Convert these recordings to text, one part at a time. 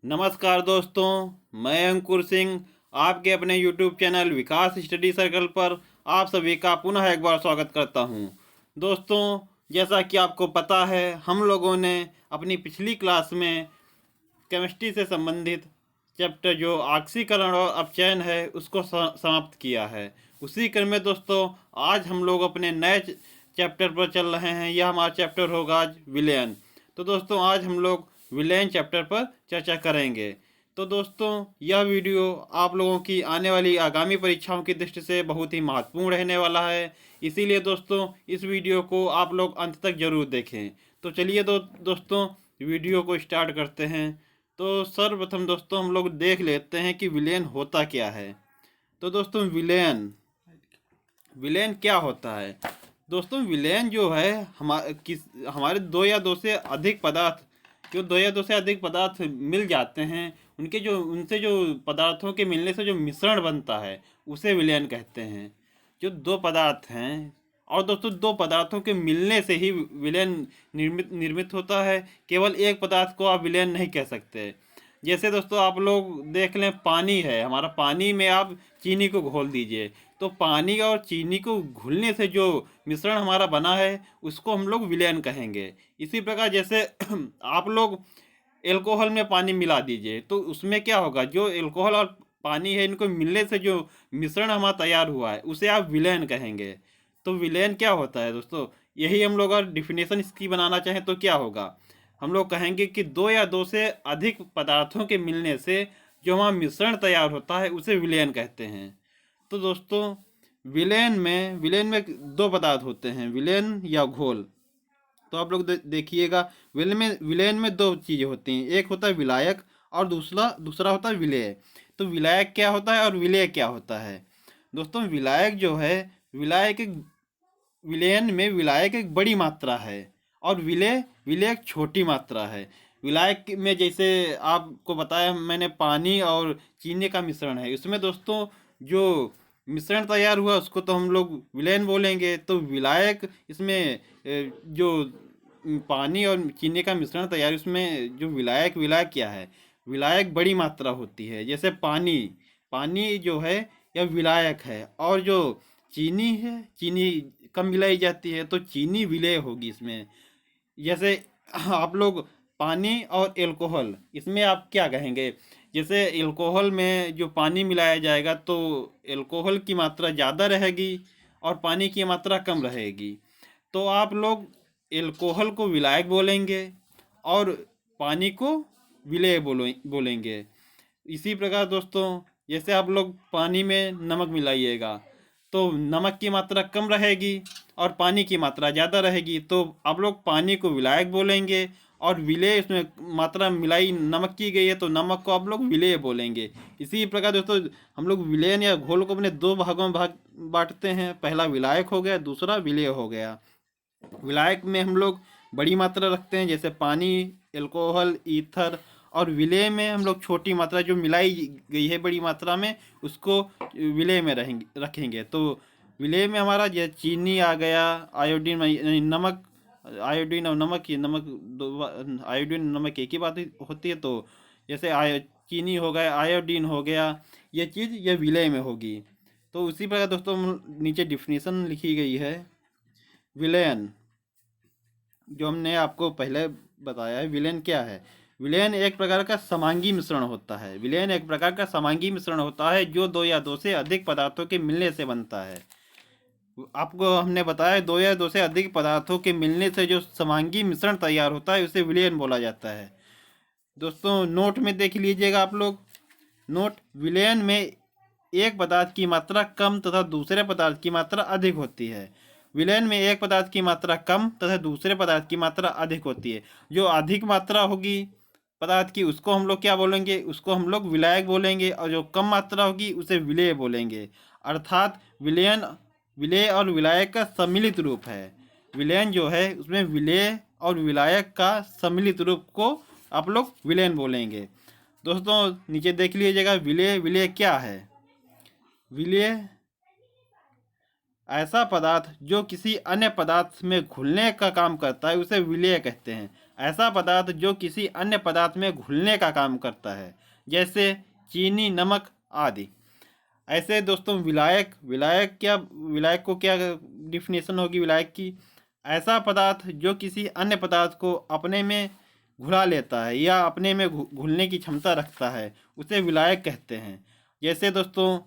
नमस्कार दोस्तों, मैं अंकुर सिंह आपके अपने YouTube चैनल विकास स्टडी सर्कल पर आप सभी का पुनः एक बार स्वागत करता हूं। दोस्तों, जैसा कि आपको पता है, हम लोगों ने अपनी पिछली क्लास में केमिस्ट्री से संबंधित चैप्टर जो ऑक्सीकरण और अपचयन है उसको समाप्त किया है। उसी क्रम में दोस्तों, आज हम लोग अपने नए चैप्टर पर चल रहे हैं। यह हमारा चैप्टर होगा आज विलयन। तो दोस्तों, आज हम लोग विलयन चैप्टर पर चर्चा करेंगे। तो दोस्तों, यह वीडियो आप लोगों की आने वाली आगामी परीक्षाओं की दृष्टि से बहुत ही महत्वपूर्ण रहने वाला है। इसीलिए दोस्तों, इस वीडियो को आप लोग अंत तक जरूर देखें। तो चलिए दोस्तों, वीडियो को स्टार्ट करते हैं। तो सर्वप्रथम दोस्तों, हम लोग देख लेते हैं कि विलयन होता क्या है। तो दोस्तों, विलयन विलयन क्या होता है। दोस्तों, विलयन जो है हमारे दो या दो से अधिक पदार्थ, जो दो या दो से अधिक पदार्थ मिल जाते हैं, उनसे जो पदार्थों के मिलने से जो मिश्रण बनता है उसे विलयन कहते हैं। जो दो पदार्थ हैं, और दोस्तों दो पदार्थों के मिलने से ही विलयन निर्मित होता है। केवल एक पदार्थ को आप विलयन नहीं कह सकते। जैसे दोस्तों, आप लोग देख लें, पानी है हमारा, पानी में आप चीनी को घोल दीजिए, तो पानी और चीनी को घुलने से जो मिश्रण हमारा बना है उसको हम लोग विलयन कहेंगे। इसी प्रकार जैसे आप लोग एल्कोहल में पानी मिला दीजिए, तो उसमें क्या होगा, जो एल्कोहल और पानी है इनको मिलने से जो मिश्रण हमारा तैयार हुआ है उसे आप विलयन कहेंगे। तो विलयन क्या होता है दोस्तों, यही हम लोग अगर डिफिनेशन इसकी बनाना चाहें तो क्या होगा, हम लोग कहेंगे कि दो या दो से अधिक पदार्थों के मिलने से जो हमारा मिश्रण तैयार होता है उसे विलयन कहते हैं। तो दोस्तों, विलयन में दो पदार्थ होते हैं, विलयन या घोल। तो आप लोग देखिएगा, विलयन में दो चीज़ें होती हैं, एक होता है विलायक और दूसरा दूसरा होता है विलेय। तो विलायक क्या होता है और विलेय क्या होता है। दोस्तों, विलायक जो है, विलायक एक विलयन में विलायक एक बड़ी मात्रा है और विलेय विलेय एक छोटी मात्रा है। विलायक में जैसे आपको बताया मैंने, पानी और चीनी का मिश्रण है, इसमें दोस्तों जो मिश्रण तैयार हुआ उसको तो हम लोग विलयन बोलेंगे। तो विलायक इसमें जो पानी और चीनी का मिश्रण तैयार, उसमें जो विलायक क्या है, विलायक बड़ी मात्रा होती है। जैसे पानी पानी जो है यह विलायक है, और जो चीनी है, चीनी कम मिलाई जाती है तो चीनी विलेय होगी इसमें। जैसे आप लोग पानी और एल्कोहल, इसमें आप क्या कहेंगे, जैसे एल्कोहल में जो पानी मिलाया जाएगा तो एल्कोहल की मात्रा ज़्यादा रहेगी और पानी की मात्रा कम रहेगी। तो आप लोग एल्कोहल को विलायक बोलेंगे और पानी को विलेय बोलेंगे। इसी प्रकार दोस्तों, जैसे आप लोग पानी में नमक मिलाइएगा तो नमक की मात्रा कम रहेगी और पानी की मात्रा ज़्यादा रहेगी, तो आप लोग पानी को विलायक बोलेंगे। और विलेय, इसमें मात्रा मिलाई नमक की गई है तो नमक को आप लोग विलेय बोलेंगे। इसी प्रकार दोस्तों, हम लोग विलयन या घोल को अपने दो भागों में बांटते हैं, पहला विलायक हो गया, दूसरा विलेय हो गया। विलायक में हम लोग बड़ी मात्रा रखते हैं, जैसे पानी, एल्कोहल, ईथर। और विलेय में हम लोग छोटी मात्रा जो मिलाई गई है बड़ी मात्रा में, उसको विलेय में रखेंगे। तो विलेय में हमारा ये चीनी आ गया, आयोडीन नमक, आयोडीन और नमक, ये आयोडीन नमक एक ही बात होती है। तो जैसे चीनी हो गया, आयोडीन हो गया, ये चीज़ ये विलेय में होगी। तो उसी प्रकार दोस्तों, नीचे डिफिनीशन लिखी गई है। विलयन, जो हमने आपको पहले बताया है, विलयन क्या है। विलयन एक प्रकार का समांगी मिश्रण होता है। विलयन एक प्रकार का समांगी मिश्रण होता है जो दो या दो से अधिक पदार्थों के मिलने से बनता है। आपको हमने बताया, दो या दो से अधिक पदार्थों के मिलने से जो समांगी मिश्रण तैयार होता है उसे विलयन बोला जाता है। दोस्तों, नोट में देख लीजिएगा आप लोग, नोट, विलयन में एक पदार्थ की मात्रा कम तथा दूसरे पदार्थ की मात्रा अधिक होती है। विलयन में एक पदार्थ की मात्रा कम तथा दूसरे पदार्थ की मात्रा अधिक होती है। जो अधिक मात्रा होगी पदार्थ की उसको हम लोग क्या बोलेंगे, उसको हम लोग विलायक बोलेंगे, और जो कम मात्रा होगी उसे विलेय बोलेंगे। अर्थात विलेय और विलायक का सम्मिलित रूप है। विलयन जो है उसमें विलेय और विलायक का सम्मिलित रूप को आप लोग विलयन बोलेंगे। दोस्तों, नीचे देख लीजिएगा, विलेय क्या है। विलेय ऐसा पदार्थ जो किसी अन्य पदार्थ में घुलने का काम करता है उसे विलेय कहते हैं। ऐसा पदार्थ जो किसी अन्य पदार्थ में घुलने का काम करता है, जैसे चीनी, नमक आदि। ऐसे दोस्तों विलायक, विलायक को क्या डिफिनेशन होगी विलायक की? ऐसा पदार्थ जो किसी अन्य पदार्थ को अपने में घुला लेता है या अपने में घुलने की क्षमता रखता है, उसे विलायक कहते हैं। जैसे दोस्तों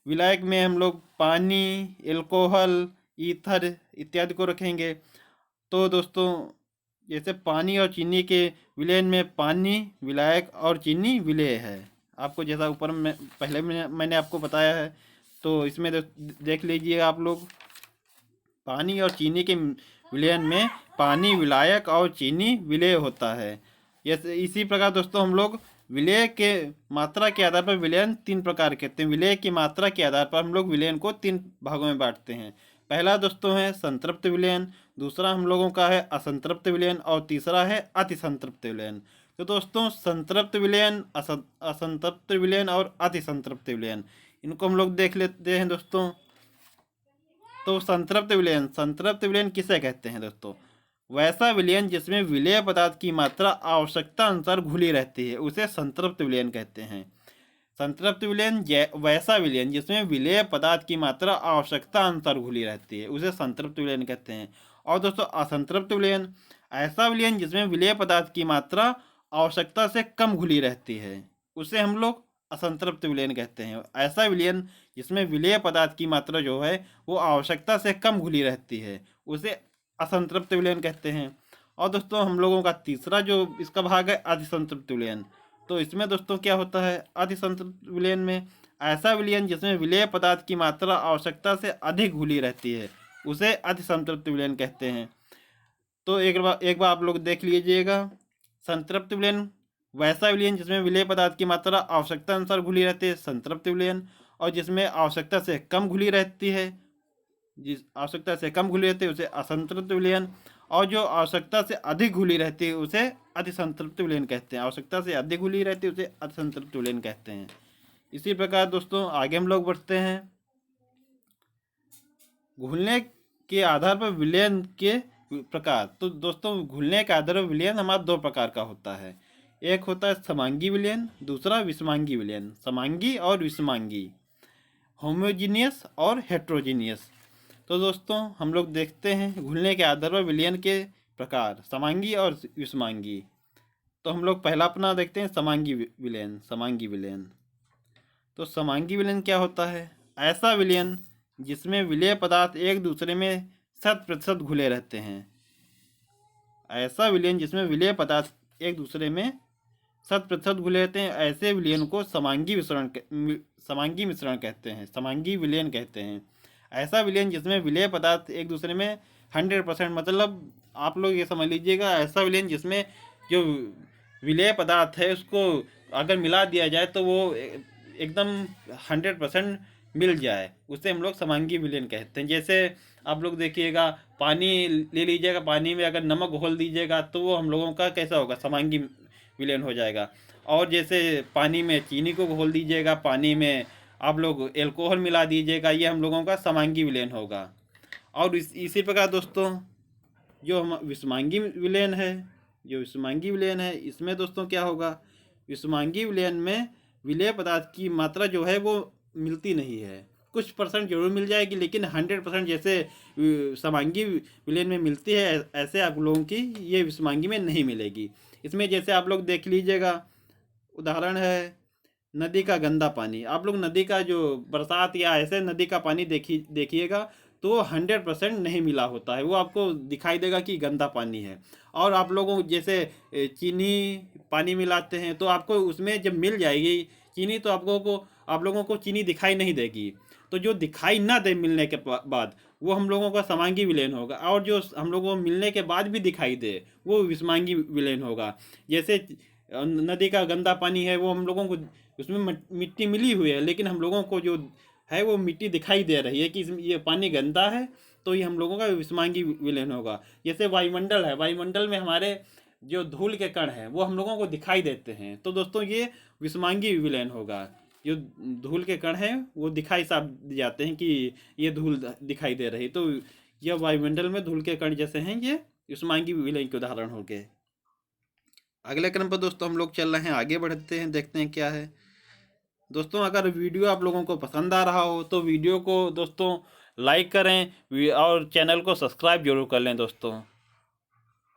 विलायक में हम लोग पानी, एल्कोहल, ईथर इत्यादि को रखेंगे। तो दोस्तों जैसे पानी और चीनी के विलयन में पानी विलायक और चीनी विलेय है। आपको जैसा ऊपर में पहले मैंने आपको बताया है, तो इसमें देख लीजिए आप लोग, पानी और चीनी के विलयन में पानी विलायक और चीनी विलेय होता है। जैसे इसी प्रकार दोस्तों हम लोग विलेय के मात्रा के आधार पर विलयन 3 प्रकार कहते हैं। विलेय की मात्रा के आधार पर हम लोग विलयन को 3 भागों में बांटते हैं। पहला दोस्तों है संतृप्त विलयन, दूसरा हम लोगों का है असंतृप्त विलयन और तीसरा है अतिसंतृप्त विलयन। तो दोस्तों संतृप्त विलयन, असंतृप्त विलयन और अतिसंतृप्त विलयन, इनको हम लोग देख लेते हैं दोस्तों। तो संतृप्त विलयन किसे कहते हैं दोस्तों? वैसा विलयन जिसमें विलेय पदार्थ की मात्रा आवश्यकता अनुसार घुली रहती है, उसे संतृप्त विलयन कहते हैं। संतृप्त विलयन वैसा विलयन जिसमें विलेय पदार्थ की मात्रा आवश्यकता अनुसार घुली रहती है, उसे संतृप्त विलयन कहते हैं। और दोस्तों असंतृप्त विलयन, ऐसा विलयन जिसमें विलेय पदार्थ की मात्रा आवश्यकता से कम घुली रहती है, उसे हम लोग असंतृप्त विलयन कहते हैं। ऐसा विलयन जिसमें विलेय पदार्थ की मात्रा जो है वो आवश्यकता से कम घुली रहती है, उसे असंतृप्त विलयन कहते हैं। और दोस्तों हम लोगों का तीसरा जो इसका भाग है अतिसंतृप्त विलयन। तो इसमें दोस्तों क्या होता है? अतिसंतृप्त विलयन में ऐसा विलयन जिसमें विलेय पदार्थ की मात्रा आवश्यकता से अधिक घुली रहती है, उसे अतिसंतृप्त विलयन कहते हैं। तो एक बार आप लोग देख लीजिएगा, संतृप्त विलयन वैसा विलयन जिसमें विलेय पदार्थ की मात्रा आवश्यकता अनुसार घुली रहती है, संतृप्त विलयन। और जिसमें आवश्यकता से कम घुली रहती है, जिस आवश्यकता से कम घुली रहती है उसे असंतृप्त विलयन। और जो आवश्यकता से अधिक घुली रहती है उसे अतिसंतृप्त विलयन कहते हैं। आवश्यकता से अधिक घुली रहती है उसे अतिसंतृप्त विलयन कहते हैं। इसी प्रकार दोस्तों आगे हम लोग बढ़ते हैं। घुलने के आधार पर विलयन के प्रकार। तो दोस्तों घुलने के आधार पर विलयन हमारा 2 प्रकार का होता है। एक होता है समांगी विलयन, दूसरा विषमांगी विलयन। समांगी और विषमांगी, होमोजीनियस और हेट्रोजीनियस। तो दोस्तों हम लोग देखते हैं घुलने के आधार पर विलयन के प्रकार, समांगी और विषमांगी। तो हम लोग पहला अपना देखते हैं समांगी विलयन। तो समांगी विलयन क्या होता है? ऐसा विलयन जिसमें विलेय पदार्थ एक दूसरे में 100% घुले रहते हैं। ऐसा विलयन जिसमें विलेय पदार्थ एक दूसरे में 100% घुले रहते हैं, ऐसे विलयन को समांगी मिश्रण कहते हैं, समांगी विलयन कहते हैं। ऐसा विलयन जिसमें विलेय पदार्थ एक दूसरे में 100%, मतलब आप लोग ये समझ लीजिएगा, ऐसा विलयन जिसमें जो विलेय पदार्थ है उसको अगर मिला दिया जाए तो वो एकदम 100% मिल जाए, उसे हम लोग समांगी विलयन कहते हैं। जैसे आप लोग देखिएगा, पानी ले लीजिएगा, पानी में अगर नमक घोल दीजिएगा तो वो हम लोगों का कैसा होगा? समांगी विलयन हो जाएगा। और जैसे पानी में चीनी को घोल दीजिएगा, पानी में आप लोग एल्कोहल मिला दीजिएगा, ये हम लोगों का समांगी विलयन होगा। और इसी प्रकार दोस्तों जो हम विषमांगी विलयन है, इसमें दोस्तों क्या होगा? विषमांगी विलयन में विलेय पदार्थ की मात्रा जो है वो मिलती नहीं है, कुछ % जरूर मिल जाएगी, लेकिन 100% जैसे समांगी विलयन में मिलती है, ऐसे आप लोगों की ये विषमांगी में नहीं मिलेगी। इसमें जैसे आप लोग देख लीजिएगा, उदाहरण है नदी का गंदा पानी। आप लोग नदी का जो बरसात या ऐसे नदी का पानी देखिएगा तो 100% नहीं मिला होता है, वो आपको दिखाई देगा कि गंदा पानी है। और आप लोगों जैसे चीनी पानी मिलाते हैं तो आपको उसमें जब मिल जाएगी चीनी तो आप लोगों को चीनी दिखाई नहीं देगी। तो जो दिखाई ना दे मिलने के बाद वो हम लोगों का समांगी विलयन होगा, और जो हम लोगों को मिलने के बाद भी दिखाई दे वो विषमांगी विलयन होगा। जैसे नदी का गंदा पानी है, वो हम लोगों को उसमें मिट्टी मिली हुई है, लेकिन हम लोगों को जो है वो मिट्टी दिखाई दे रही है कि ये पानी गंदा है, तो ये हम लोगों का विषमांगी विलयन होगा। जैसे वायुमंडल है, वायुमंडल में हमारे जो धूल के कण हैं वो हम लोगों को दिखाई देते हैं, तो दोस्तों ये विषमांगी विलयन होगा। जो धूल के कण हैं वो दिखाई साफ जाते हैं कि ये धूल दिखाई दे रही, तो यह वायुमंडल में धूल के कण जैसे हैं, ये विषमांगी विलयन के उदाहरण हो गए। अगले क्रम पर दोस्तों हम लोग चल रहे हैं, आगे बढ़ते हैं, देखते हैं क्या है। दोस्तों अगर वीडियो आप लोगों को पसंद आ रहा हो तो वीडियो को दोस्तों लाइक करें और चैनल को सब्सक्राइब जरूर कर लें। दोस्तों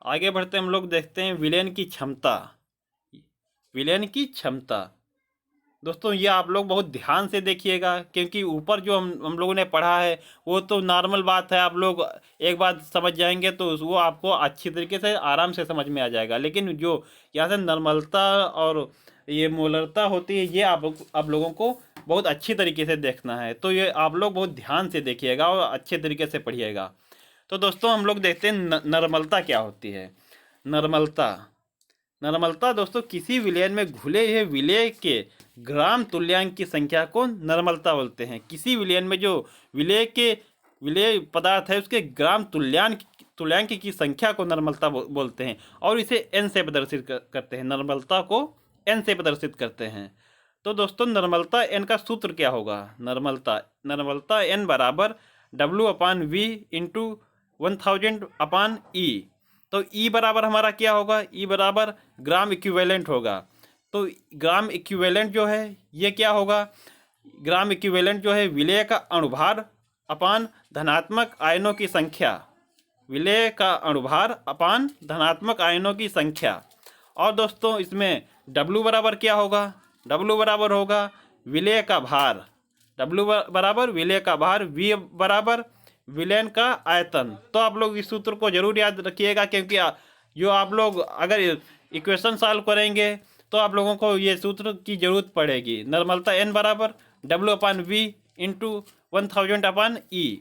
आगे बढ़ते हम लोग देखते हैं विलेन की क्षमता। विलेन की क्षमता दोस्तों ये आप लोग बहुत ध्यान से देखिएगा, क्योंकि ऊपर जो हम लोगों ने पढ़ा है वो तो नॉर्मल बात है, आप लोग एक बात समझ जाएंगे तो वो आपको अच्छी तरीके से आराम से समझ में आ जाएगा। लेकिन जो यहाँ से नॉर्मलता और ये मोलरता होती है, ये आप लोगों को बहुत अच्छी तरीके से देखना है। तो ये आप लोग बहुत ध्यान से देखिएगा और अच्छे तरीके से पढ़िएगा। तो दोस्तों हम लोग देखते हैं नॉर्मलता क्या होती है। नॉर्मलता दोस्तों किसी विलयन में घुले हुए विलय के ग्राम तुल्यांक की संख्या को नॉर्मलता बोलते हैं। किसी विलयन में जो विलय पदार्थ है उसके ग्राम तुल्यांक की संख्या को नॉर्मलता बोलते हैं और इसे n से प्रदर्शित करते हैं। नॉर्मलता को n से प्रदर्शित करते हैं। तो दोस्तों नॉर्मलता n का सूत्र क्या होगा? नॉर्मलता n बराबर W/V इंटू 1000/E। तो E बराबर हमारा क्या होगा? E बराबर ग्राम इक्विवेलेंट होगा। तो ग्राम इक्विवेलेंट जो है ये क्या होगा? ग्राम इक्विवेलेंट जो है विलेय का अणुभार अपान धनात्मक आयनों की संख्या, विलेय का अणुभार अपान धनात्मक आयनों की संख्या। और दोस्तों इसमें W बराबर क्या होगा? W बराबर होगा विलेय का भार, W बराबर विलेय का भार, V बराबर विलयन का आयतन। तो आप लोग इस सूत्र को जरूर याद रखिएगा, क्योंकि जो आप लोग अगर इक्वेशन सॉल्व करेंगे तो आप लोगों को ये सूत्र की जरूरत पड़ेगी। नॉर्मलता n बराबर W/V इंटू 1000/E।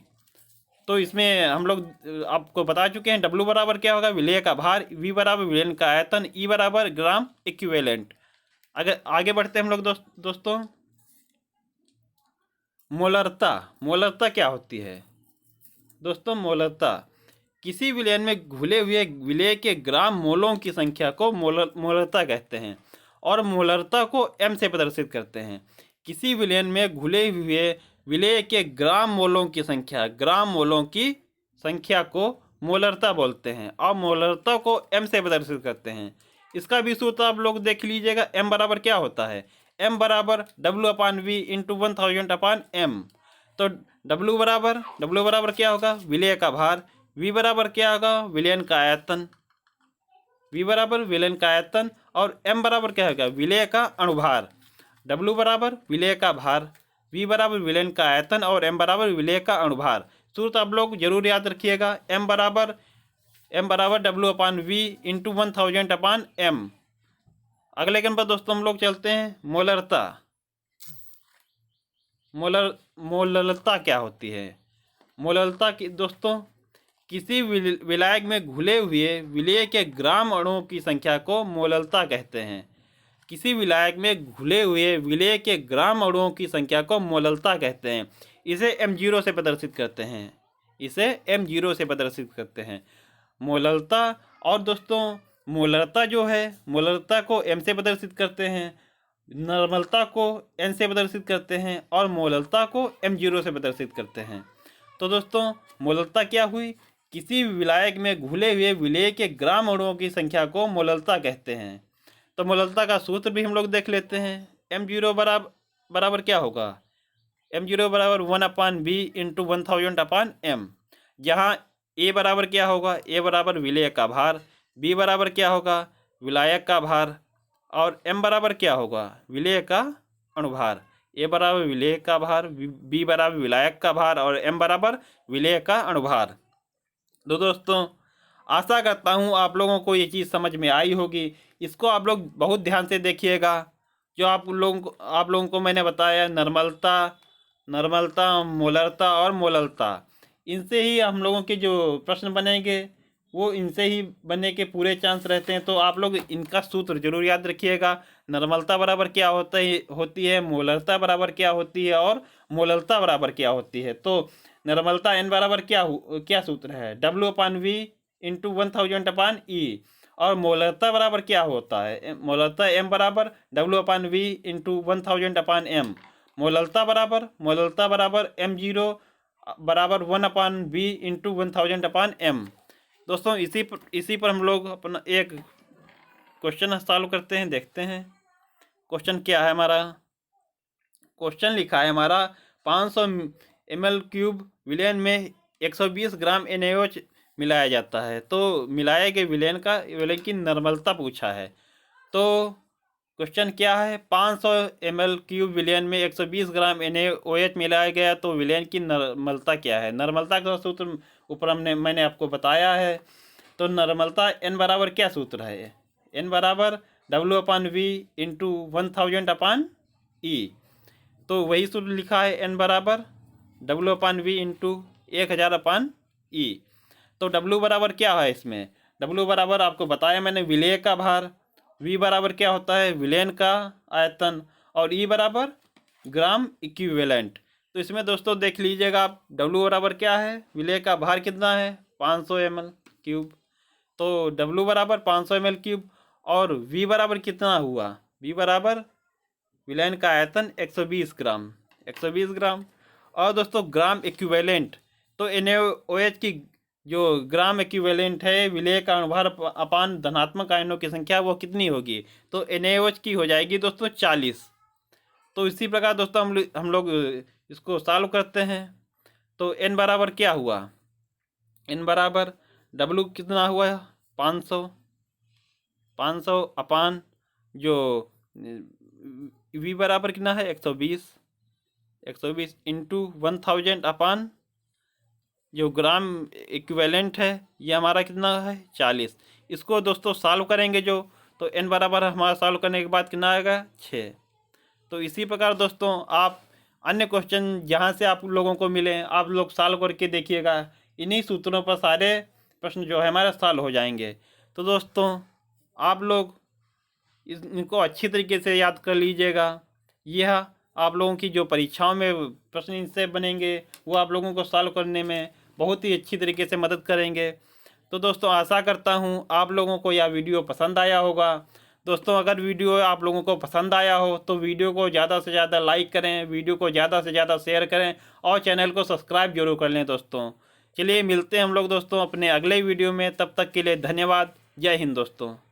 तो इसमें हम लोग आपको बता चुके हैं W बराबर क्या होगा? विलेय का भार, V बराबर विलयन का आयतन, E बराबर ग्राम इक्विवेलेंट। अगर आगे बढ़ते हैं हम लोग दोस्तों मोलरता क्या होती है? दोस्तों मोलरता किसी विलयन में घुले हुए विलेय के ग्राम मोलों की संख्या को मोलरता कहते हैं और मोलरता को m से प्रदर्शित करते हैं। किसी विलयन में घुले हुए विलेय के ग्राम मोलों की संख्या को मोलरता बोलते हैं और मोलरता को m से प्रदर्शित करते हैं। इसका भी सूत्र आप लोग देख लीजिएगा। m बराबर क्या होता है? m बराबर W/V इंटू 1000/m। तो W बराबर क्या होगा? विलेय का भार, V बराबर क्या होगा? विलयन का आयतन, V बराबर विलयन का आयतन और M बराबर क्या होगा? विलेय का अणुभार। W बराबर विलेय का भार, V बराबर विलयन का आयतन और M बराबर विलेय का अणुभार। सूत्र आप लोग जरूर याद रखिएगा। M बराबर W/V इंटू 1000/m। अगले क्रम पर दोस्तों हम लोग चलते हैं मोलरता क्या होती है? मोलरता की दोस्तों किसी विलायक में घुले हुए विलेय के ग्राम अणुओं की संख्या को मोलरता कहते हैं। किसी विलायक में घुले हुए विलेय के ग्राम अणुओं की संख्या को मोलरता कहते हैं। इसे m0 से प्रदर्शित करते हैं। मोलरता और दोस्तों मोलरता जो है, मोलरता को m से प्रदर्शित करते हैं, नॉर्मलता को n से प्रदर्शित करते हैं और मोलरता को m0 से प्रदर्शित करते हैं। तो दोस्तों मोलरता क्या हुई? किसी विलायक में घुले हुए विलेय के ग्राम अणुओं की संख्या को मोलरता कहते हैं। तो मोलरता का सूत्र भी हम लोग देख लेते हैं। m0 बराबर क्या होगा? m0 बराबर 1/V इंटू 1000/m। जहाँ A बराबर क्या होगा? A बराबर विलेय का भार, B बराबर क्या होगा? विलायक का भार और M बराबर क्या होगा? विलेय का अणुभार। A बराबर विलेय का भार, B बराबर विलायक का भार और M बराबर विलेय का अणुभार। तो दोस्तों आशा करता हूँ आप लोगों को ये चीज़ समझ में आई होगी। इसको आप लोग बहुत ध्यान से देखिएगा। जो आप लोगों को मैंने बताया नॉर्मलता, मोलरता और मोलरता, इनसे ही हम लोगों के जो प्रश्न बनेंगे वो इनसे ही बनने के पूरे चांस रहते हैं। तो आप लोग इनका सूत्र जरूर याद रखिएगा। नॉर्मलता बराबर क्या होती है, मोलरता बराबर क्या होती है और मोलरता बराबर क्या होती है। तो नॉर्मलता n बराबर क्या सूत्र है? W/V into 1000/E। और मोलरता बराबर क्या होता है? मोलरता m बराबर W/V इंटू 1000/m। मोलरता बराबर m0 बराबर 1/V इंटू 1000/m। दोस्तों इसी पर हम लोग अपना एक क्वेश्चन सॉल्व करते हैं, देखते हैं क्वेश्चन क्या है हमारा। क्वेश्चन लिखा है हमारा 500 ml क्यूब विलेन में 120 ग्राम NaOH मिलाया जाता है। तो मिलाए गए विलेन की नॉर्मलता पूछा है। तो क्वेश्चन क्या है, 500 ml क्यूब विलेन में 120 ग्राम NaOH मिलाया गया तो विलेन की नॉर्मलता क्या है। नॉर्मलता का सूत्र ऊपर मैंने आपको बताया है। तो नॉर्मलता n बराबर क्या सूत्र है, n बराबर W/V इंटू 1000/E। तो वही सूत्र लिखा है, n बराबर W/V इंटू 1000/E। तो W बराबर क्या है इसमें, W बराबर आपको बताया मैंने विलेय का भार, V बराबर क्या होता है विलेन का आयतन, और E बराबर ग्राम इक्विवेलेंट। तो इसमें दोस्तों देख लीजिएगा आप, W बराबर क्या है, विलेय का भार कितना है 500 ml क्यूब। तो W बराबर 500 ml क्यूब, और V बराबर कितना हुआ, V बराबर विलेन का आयतन 120 ग्राम, 120 ग्राम। और दोस्तों ग्राम इक्विवेलेंट, तो NaOH की जो ग्राम इक्विवेलेंट है विलेय का अनुभार अपान धनात्मक आयनों की संख्या वो कितनी होगी, तो NaOH की हो जाएगी दोस्तों 40। तो इसी प्रकार दोस्तों हम लोग इसको सॉल्व करते हैं। तो n बराबर क्या हुआ, n बराबर W कितना हुआ 500 अपान जो V बराबर कितना है 120 इंटू 1000 अपान जो ग्राम इक्विवेलेंट है ये हमारा कितना है 40। इसको दोस्तों सॉल्व करेंगे जो, तो n बराबर हमारा सॉल्व करने के बाद कितना आएगा 6। तो इसी प्रकार दोस्तों आप अन्य क्वेश्चन जहाँ से आप लोगों को मिले आप लोग सॉल्व करके देखिएगा, इन्हीं सूत्रों पर सारे प्रश्न जो है हमारे सॉल्व हो जाएंगे। तो दोस्तों आप लोग इनको अच्छी तरीके से याद कर लीजिएगा, यह आप लोगों की जो परीक्षाओं में प्रश्न इनसे बनेंगे वो आप लोगों को सॉल्व करने में बहुत ही अच्छी तरीके से मदद करेंगे। तो दोस्तों आशा करता हूँ आप लोगों को यह वीडियो पसंद आया होगा। दोस्तों अगर वीडियो आप लोगों को पसंद आया हो तो वीडियो को ज़्यादा से ज़्यादा लाइक करें, वीडियो को ज़्यादा से ज़्यादा शेयर करें और चैनल को सब्सक्राइब जरूर कर लें दोस्तों। चलिए मिलते हैं हम लोग दोस्तों अपने अगले वीडियो में, तब तक के लिए धन्यवाद। जय हिंद दोस्तों।